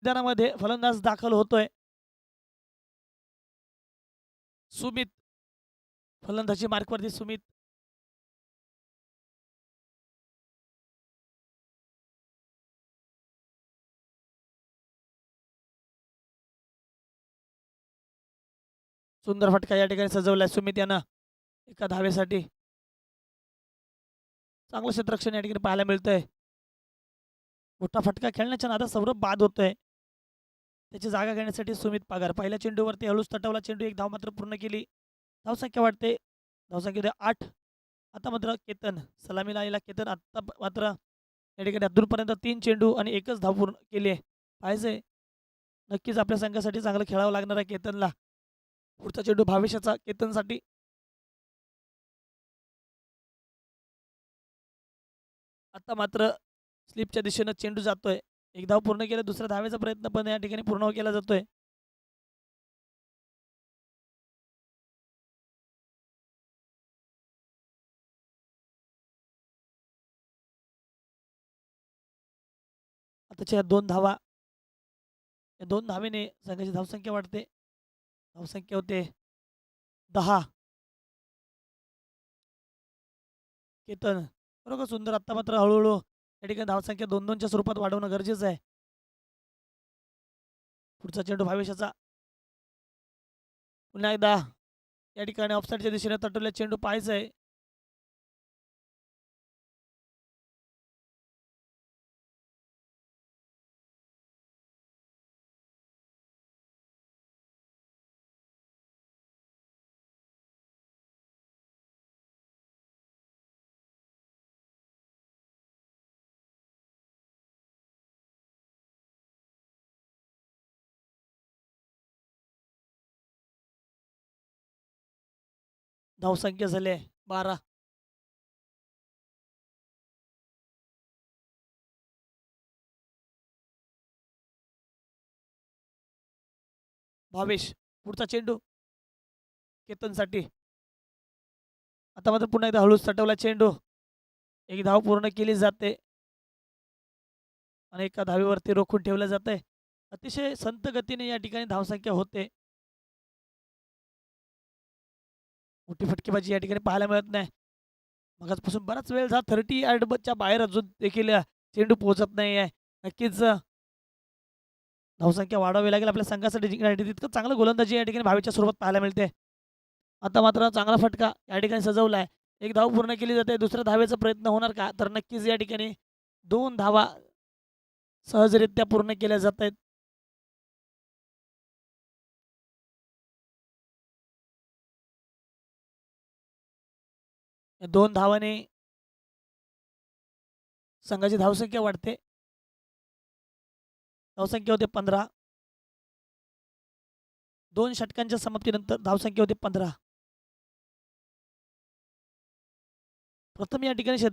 मैदानामध्ये फलंदाज दाखल होतोय. सुमित फलंदाजी मार्कवरती सुमित. सुंदर फटका या ठिकाणी सजवलाय सुमित यानं एका धावेसाठी. चांगलं क्षेत्ररक्षण या ठिकाणी पाहायला मिळतंय. मोठा फटका खेळण्याच्या नादात सौरभ बाद होतोय. त्याची जागा घेण्यासाठी सुमित पगार. पहिल्या चेंडूवरती हळूच तटवला चेंडू, एक धाव मात्र पूर्ण केली. धावसंख्या वाढते, धावसंख्या 8. आता मात्र केतन सलामीला आलेला केतन आत्ता मात्र या ठिकाणी अजूनपर्यंत 3 चेंडू आणि एकच धाव पूर्ण केली आहे. पाहिजे नक्कीच आपल्या संघासाठी चांगलं खेळावं लागणार आहे केतनला. पुढचा चेंडू भविष्याचा केतनसाठी. आता मात्र स्लिपच्या दिशेनं चेंडू जातोय. एक धाव पूर्ण केलं, दुसऱ्या धावेचा प्रयत्न पण या ठिकाणी पूर्ण केला जातोय. आताच्या 2 धावा, या 2 धावेने संघाची धावसंख्या वाढते. धावसंख्या होते 10. केतन बरोबर सुंदर. आता मात्र हळूहळू या ठिकाणी धावसंख्या 2-2च्या स्वरूपात वाढवणं गरजेचं आहे. पुढचा चेंडू भविष्याचा. पुन्हा एकदा या ठिकाणी ऑफसाईडच्या दिशेने तटवलेला चेंडू पाहायचा आहे. धावसंख्या झाली आहे 12. भावेश पुढचा चेंडू केतनसाठी. आता मात्र पुन्हा एकदा हळूच तटवला चेंडू, एक धाव पूर्ण केली जाते आणि एका धावेवरती रोखून ठेवलं जातंय. अतिशय संत गतीने या ठिकाणी धावसंख्या होते. मोठी फटकेबाजी या ठिकाणी पाहायला मिळत नाही. मगाचपासून बराच वेळ झाला 30 यार्डच्या बाहेर अजून देखील चेंडू पोहोचत नाही आहे. नक्कीच धावसंख्या वाढवावी लागेल आपल्या संघासाठी जिंकण्यासाठी. तितकं चांगलं गोलंदाजी या ठिकाणी भावेच्या स्वरूपात पाहायला मिळते. आता मात्र चांगला फटका या ठिकाणी सजवलाय. एक धाव पूर्ण केली जाते. दुसऱ्या धावेचा प्रयत्न होणार का? तर नक्कीच या ठिकाणी 2 धावा सहजरित्या पूर्ण केल्या जात आहेत. या 2 धावाने संघाची धावसंख्या वाढते. धावसंख्या होते 15. 2 षटकांच्या समाप्तीनंतर धावसंख्या होते 15. प्रथम या ठिकाणी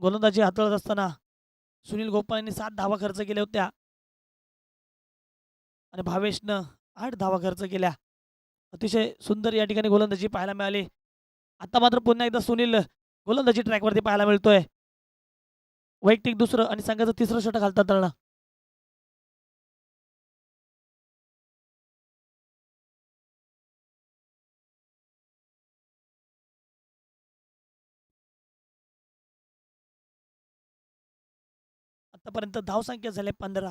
गोलंदाजी हाताळत असताना सुनील गोपाळ यांनी 7 धावा खर्च केल्या होत्या आणि भावेशनं 8 धावा खर्च केल्या. अतिशय सुंदर या ठिकाणी गोलंदाजी पाहायला मिळाली. आता मात्र पुन्हा एकदा सुनील गोलंदाजी ट्रॅकवरती पाहायला मिळतोय. वैयक्तिक दुसरं आणि संघाचं तिसरं षटक हाताळणं. आतापर्यंत धावसंख्या झाली 15.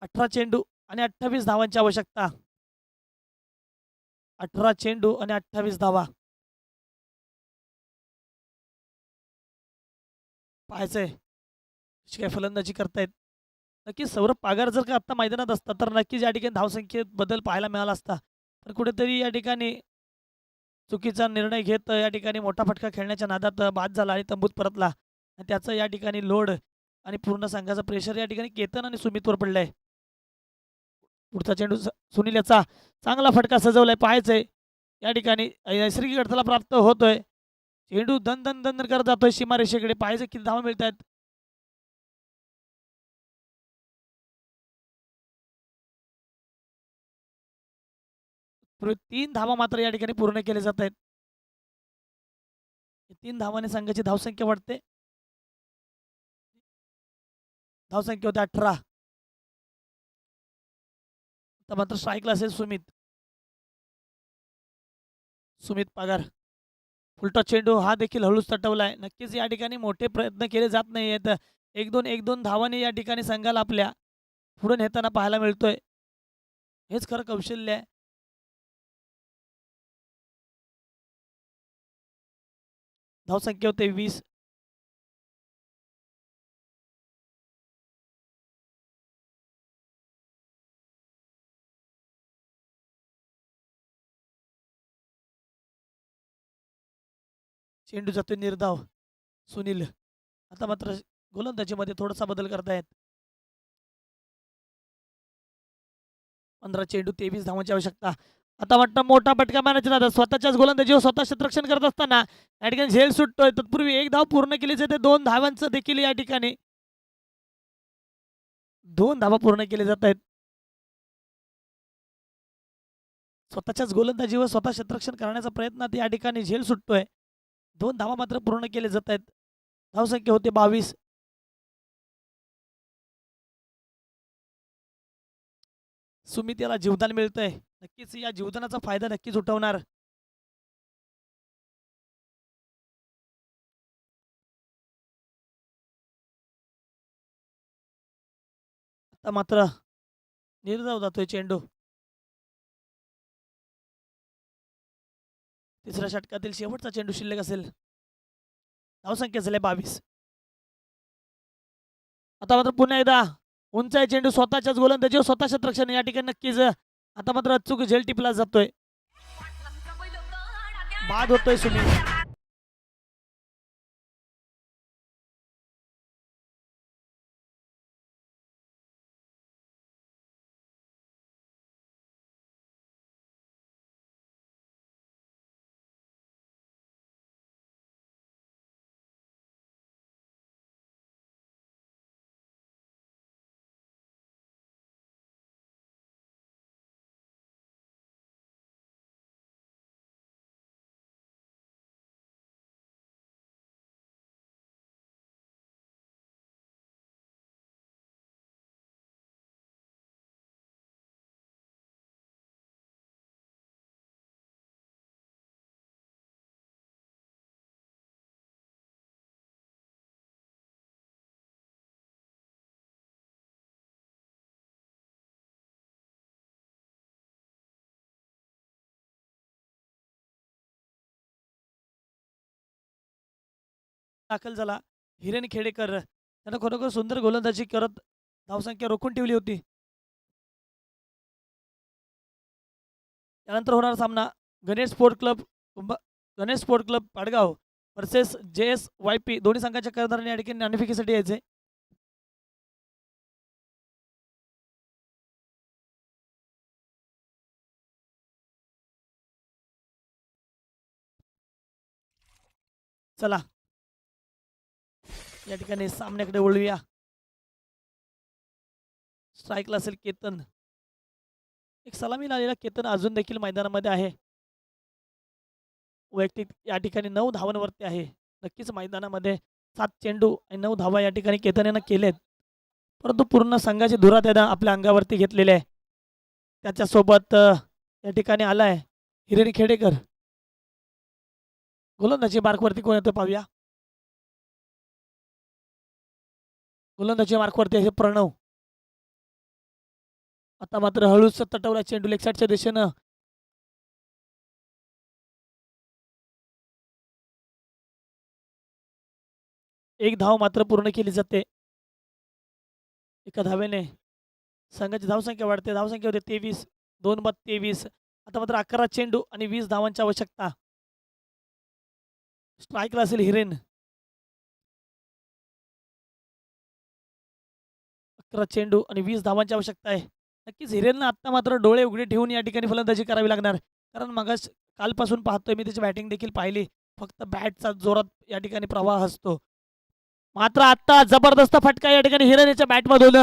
18 चेंडू आणि 28 धावांची आवश्यकता. 18 चेंडू आणि 28 धावा. पाहायचंय कशी काय फलंदाजी करतायत. नक्कीच सौरभ पागार जर का आत्ता मैदानात असता तर नक्कीच या ठिकाणी धावसंख्येत बदल पाहायला मिळाला असता. पण कुठेतरी या ठिकाणी चुकीचा निर्णय घेत या ठिकाणी मोठा फटका खेळण्याच्या नादात बाद झाला आणि तंबूत परतला. आणि त्याचं या ठिकाणी लोड आणि पूर्ण संघाचं प्रेशर या ठिकाणी केतन आणि सुमितवर पडलंय. पुढचा चेंडू सुनील याचा चांगला फटका सजवलाय. पाहायचंय या ठिकाणी नैसर्गिक अडथळा प्राप्त होतोय. चेंडू दन दन दन करत जातोय सीमारेषेकडे. पाहायचं किती धावा मिळत आहेत. 3 धावा मात्र या ठिकाणी पूर्ण केले जात आहेत. 3 धावाने संघाची धावसंख्या वाढते. धावसंख्या होती 18. आता मात्र स्ट्राईकला असेल सुमित पगार. फुलटॉस चेंडू हा देखील हळूच तटवलाय. नक्कीच या ठिकाणी मोठे प्रयत्न केले जात नाही आहेत. 1-2 धावांनी या ठिकाणी संघाला आपल्या पुढे नेताना पाहायला मिळतोय. हेच खरं कौशल्य आहे. धावसंख्या होते 20. चेंडू जातोय निर्धाव. सुनील. आता मात्र गोलंदाजीमध्ये थोडासा बदल करतायत. 15 चेंडू 23 धावांची आवश्यकता. आता वाटतं मोठा फटका मारण्याची नादात स्वतःच्याच गोलंदाजीवर स्वतः क्षेत्ररक्षण करत असताना या ठिकाणी झेल सुटतोय. तत्पूर्वी 1 धाव पूर्ण केली जाते. 2 धावांचं देखील या ठिकाणी 2 धावा पूर्ण केले जात आहेत. स्वतःच्याच गोलंदाजीवर स्वतः क्षेत्ररक्षण करण्याचा प्रयत्नात या ठिकाणी झेल सुटतोय. 2 धावा मात्र पूर्ण केले जात आहेत. धावसंख्या होते 22. सुमित याला जीवदान मिळतंय. नक्कीच या जीवदानाचा फायदा नक्कीच उठवणार. आता मात्र निर्धाव जातोय चेंडू. तिसऱ्या षटकातील शेवटचा चेंडू शिल्लक असेल. धावसंख्या झाली 22. आता मात्र पुन्हा एकदा उंच आहे चेंडू. स्वतःच्याच गोलंदाजीवर स्वतः क्षेत्ररक्षण या ठिकाणी नक्कीच. आता मात्र अचूक झेल टिपला जातोय. बाद होतोय सुनील. दाखल झाला. हिरेन खेडेकर त्यानं खरोखर सुंदर गोलंदाजी करत धावसंख्या रोखून ठेवली होती. त्यानंतर होणारा सामना Ganesh sport club Padgaon versus JSYP. दोन्ही संघाच्या कर्णधारांनी या ठिकाणी नाणेफेकीसाठी यायचे. चला या ठिकाणी सामन्याकडे वळूया. स्ट्राईकला असेल केतन. एक सलामी आलेला केतन अजून देखील मैदानामध्ये आहे. वैयक्तिक या ठिकाणी 9 धावांवरती आहे. नक्कीच मैदानामध्ये 7 चेंडू आणि 9 धावा या ठिकाणी केतन यानं केलेत. परंतु पूर्ण संघाची धुरा त्यानं आपल्या अंगावरती घेतलेली आहे. त्याच्यासोबत या ठिकाणी आलाय हिरेन खेडेकर. गोलंदाजी मार्कवरती कोण येतो पाहूया. गोलंदाजी मार्कवरती आहे प्रणव. आता मात्र हळूच तटवला चेंडू लेग साईडच्या दिशेनं. एक धाव मात्र पूर्ण केली जाते. एका धावेने संघाची धावसंख्या वाढते. धावसंख्या होते 23. 2 बाद 23. आता मात्र 11 चेंडू आणि 20 धावांची आवश्यकता. स्ट्राईकला असेल हिरेन. 11 चेंडू आणि 20 धावांची आवश्यकता आहे. नक्कीच हिरेननं आत्ता मात्र डोळे उघडे ठेवून या ठिकाणी फलंदाजी करावी लागणार. कारण मगाच कालपासून पाहतोय मी त्याची बॅटिंग देखील पाहिली. फक्त बॅटचा जोरात या ठिकाणी प्रवाह असतो. मात्र आत्ता जबरदस्त फटका या ठिकाणी हिरेन याच्या बॅटमधून.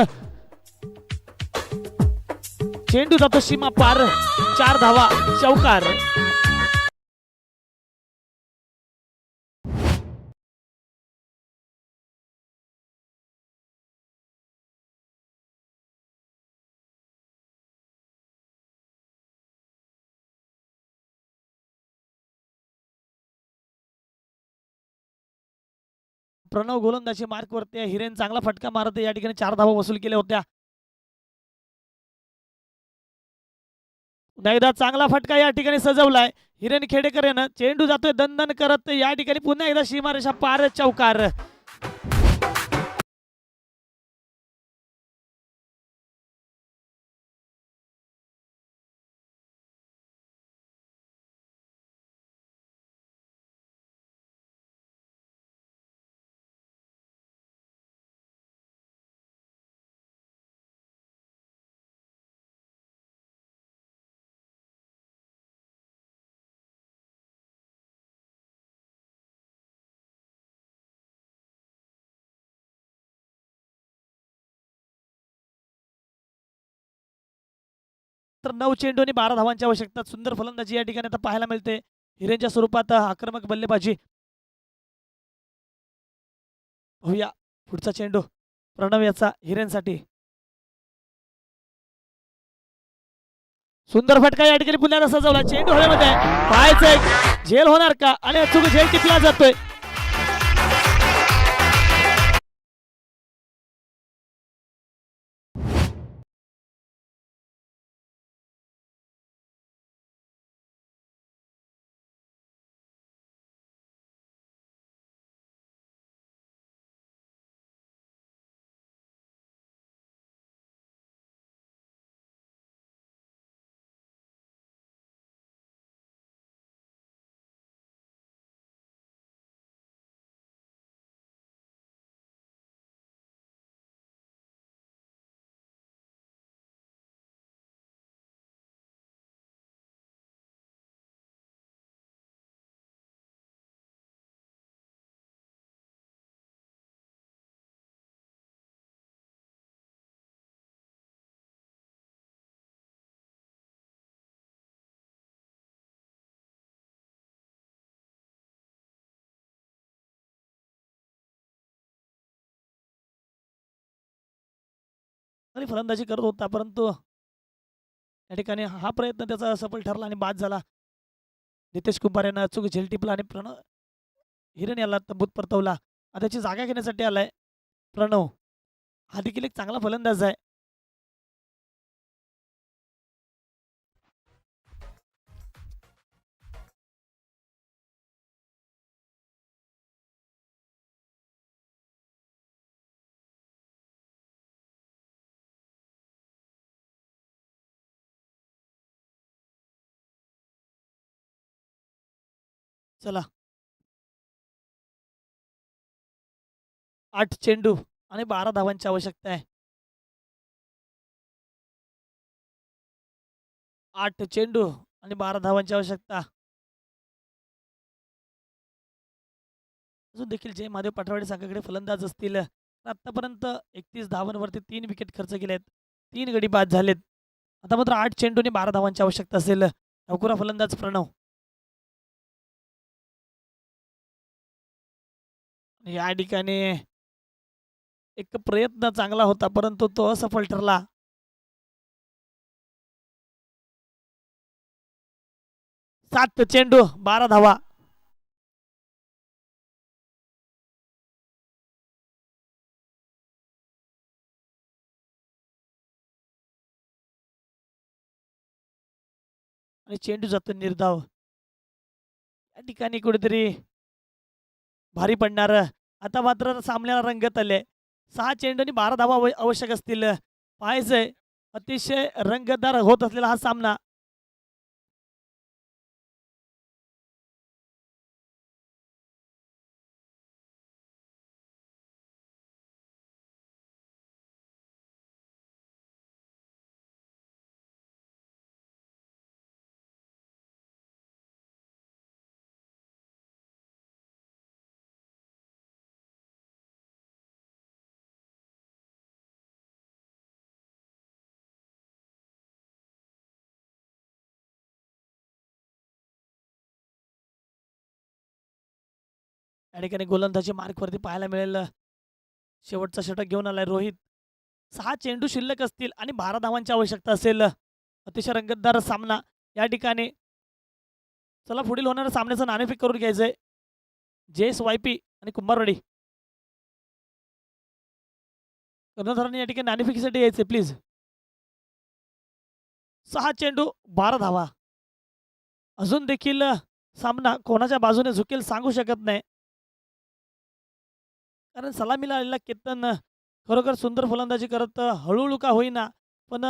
चेंडू जातो सीमा पार. 4 धावा चौकार. प्रणव गोलंदाजी मार्कवरती आहे. हिरेन चांगला फटका मारत आहे. या ठिकाणी 4 धावा वसूल केल्या होत्या. पुन्हा एकदा चांगला फटका या ठिकाणी सजवलाय. हिरेन खेडेकर यानं चेंडू जातोय दणदण करत. या ठिकाणी पुन्हा एकदा सीमारेषा पार चौकार. तर 9 चेंडू आणि 12 धावांची आवश्यकता. सुंदर फलंदाजी या ठिकाणी आता पाहायला मिळते. हिरेनच्या स्वरूपात आक्रमक बल्लेबाजी. पाहूया पुढचा चेंडू प्रणव याचा हिरेनसाठी. सुंदर फटका या ठिकाणी पुन्हा सजवला. चेंडू हवेमध्ये पाहायचंय झेल होणार का आणि अचूक झेल टिपला जातोय. आणि फलंदाजी करत होता, परंतु या ठिकाणी हा प्रयत्न त्याचा सफल ठरला आणि बाद झाला. नितेश कुंभार यानं अचूक झेल टिपला आणि प्रणव हिरेन याला तंबूत परतवला. आता त्याची जागा घेण्यासाठी आलाय प्रणव. हा देखील एक चांगला फलंदाज आहे. चला 8 चेंडू आणि 12 धावांची आवश्यकता आहे. 8 चेंडू आणि 12 धावांची आवश्यकता. अजून देखील जय महादेव पटवाडी संघाकडे फलंदाज असतील. आतापर्यंत 31 धावांवरती 3 विकेट खर्च केलेत. 3 गडी बाद झालेत. आता मात्र 8 चेंडू आणि 12 धावांची आवश्यकता असेल. अवकुरा फलंदाज प्रणव. या ठिकाणी एक प्रयत्न चांगला होता, परंतु तो असफल ठरला. सात चेंडू 12 धावा. आणि चेंडू जातो निर्धाव. या ठिकाणी कुठेतरी भारी पडणार. आता मात्र सामन्याला रंगत आले. 6 चेंडू आणि 12 धावा आवश्यक असतील. पाहायचंय अतिशय रंगतदार होत असलेला हा सामना. या ठिकाणी गोलंदाजी मार्कवरती पाहायला मिळेल. शेवटचा षटक घेऊन आलाय रोहित. 6 चेंडू शिल्लक असतील आणि 12 धावांची आवश्यकता असेल. अतिशय रंगतदार सामना या ठिकाणी. चला पुढील होणाऱ्या सामन्याचं नाणेफेक करून घ्यायचंय. JS YP आणि कुंभारवाडी. कर्णधारांनी या ठिकाणी नाणेफेकीसाठी यायचे प्लीज. 6 चेंडू 12 धावा. अजून देखील सामना कोणाच्या बाजूने झुकेल सांगू शकत नाही. कारण सलामीला आलेला केतन खरोखर सुंदर फलंदाजी करत हळूहळू का होईना पण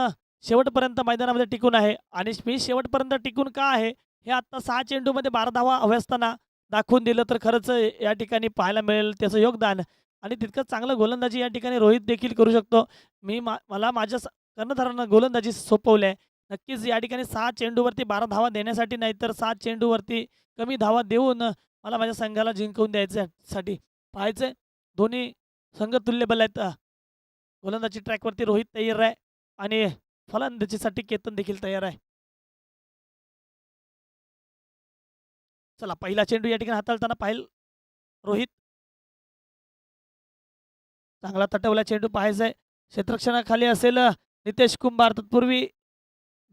शेवटपर्यंत मैदानामध्ये टिकून आहे. आणि मी शेवटपर्यंत टिकून का आहे हे आता 6 चेंडूमध्ये 12 धावा हव्या असताना दाखवून दिलं तर खरंच या ठिकाणी पाहायला मिळेल त्याचं योगदान. आणि तितकंच चांगलं गोलंदाजी या ठिकाणी रोहित देखील करू शकतो. मला माझ्या कर्णधारांना गोलंदाजी सोपवली आहे. नक्कीच या ठिकाणी 6 चेंडूवरती 12 धावा देण्यासाठी नाही तर 7 चेंडूवरती कमी धावा देऊन मला माझ्या संघाला जिंकवून द्यायच्यासाठी पाहायचं. दोन्ही संघ तुल्यबल आहेत. गोलंदाजी ट्रॅकवरती रोहित तयार आहे आणि फलंदाजीसाठी केतन देखील तयार आहे. चला पहिला चेंडू या ठिकाणी हाताळताना पाहिल रोहित. चांगला तटवला चेंडू पाहायचा आहे. क्षेत्ररक्षणाखाली असेल नितेश कुंभार. तत्पूर्वी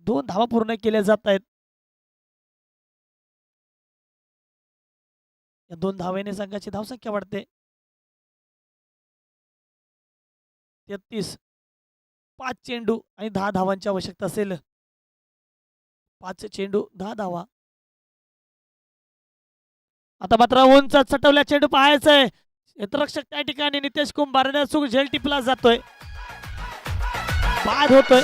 2 धावा पूर्ण केल्या जात आहेत. या 2 धावेने संघाची धावसंख्या वाढते. 33. 5 चेंडू आणि 10 धावांची आवश्यकता असेल. 5 चेंडू 10 धावा. आता मात्र उंच चटवल्या चेंडू पाहायचा आहे. क्षेत्ररक्षक त्या ठिकाणी नितेश कुंभार चूक झेल टिपला जातोय. बाद होतोय.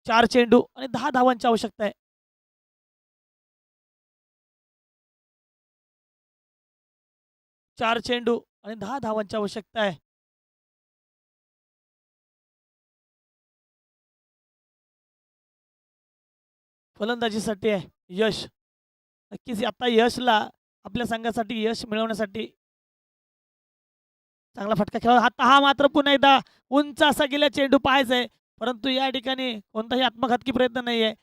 चार चेंडू आणि 10 धावांची आवश्यकता आहे. चार चेंडू आणि 10 धावांची आवश्यकता आहे. फलंदाजीसाठी आहे यश. नक्कीच आता यशला आपल्या संघासाठी यश मिळवण्यासाठी चांगला फटका खेळा. हा मात्र पुन्हा एकदा उंच असा गेला चेंडू पाहायचा आहे परंतु या ठिकाणी कोणताही आत्मघातकी प्रयत्न नाही आहे.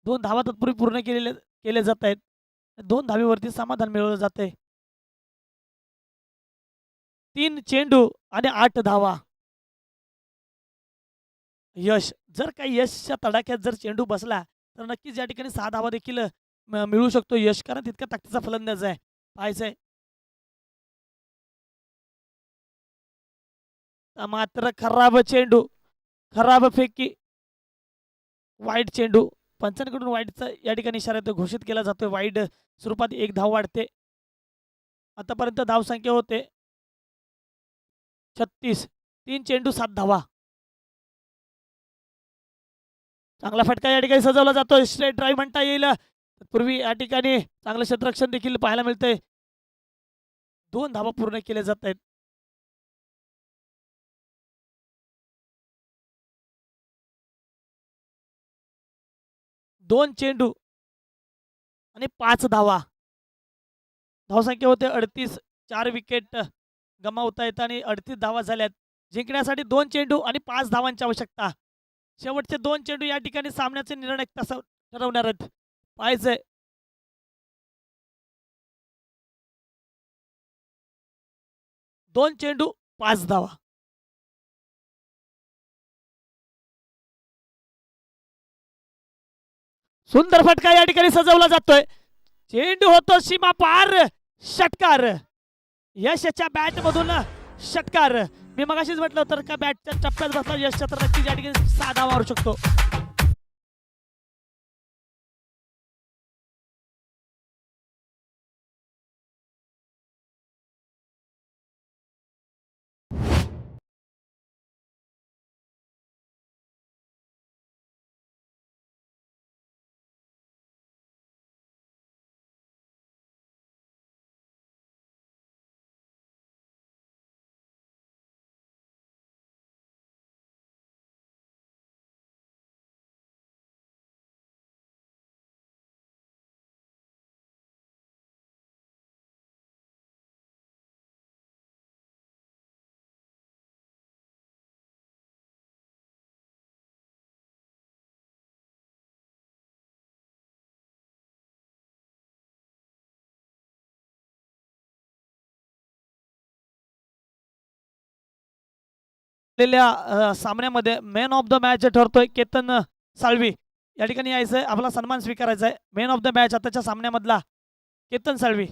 2 धावा तत्पूर्वी पूर्ण केले जात आहेत. 2 धावेवरती समाधान मिळवलं जात आहे. 3 चेंडू आणि 8 धावा. यश जर काही यशच्या तडाख्यात जर चेंडू बसला तर नक्कीच या ठिकाणी 6 धावा देखील मिळू शकतो यश कारण तितका ताकदीचा फलंदाज आहे. पाहायचंय मात्र खराब चेंडू खराब फेकी वाईट चेंडू. पंचांकडून वाईटचा या ठिकाणी इशारा घोषित केला जातोय. वाईट स्वरूपात 1 धाव वाढते. आतापर्यंत धावसंख्या होते 36. 3 चेंडू 7 धावा. चांगला फटका या ठिकाणी सजवला जातोय. स्ट्रेट ड्राईव्ह म्हणता येईल. पूर्वी या ठिकाणी चांगलं क्षेत्ररक्षण देखील पाहायला मिळतंय. 2 धावा पूर्ण केल्या जात आहेत. 2 चेंडू आणि 5 धावा. धावसंख्या होते 38. 4 विकेट गमावता येत आणि 38 धावा झाल्यात. जिंकण्यासाठी 2 चेंडू आणि 5 धावांची आवश्यकता. शेवटचे 2 चेंडू या ठिकाणी सामन्याचे निर्णायक ठरवणार आहेत. पाहायचंय 2 चेंडू 5 धावा. सुंदर फटका या ठिकाणी सजवला जातोय. चेंडू होतो सीमा पार. षटकार. यशच्या बॅट मधून षटकार. मी मगाशीच म्हटलं तर का बॅटच्या टप्प्यात बसला यशच्या तर नक्कीच या ठिकाणी 6 धावा मारू शकतो. सामन्यामध्ये मॅन ऑफ द मॅच ठरतोय केतन साळवी. या ठिकाणी यायचं आहे, आपला सन्मान स्वीकारायचा आहे. मॅन ऑफ द मॅच आताच्या सामन्यामधला केतन साळवी.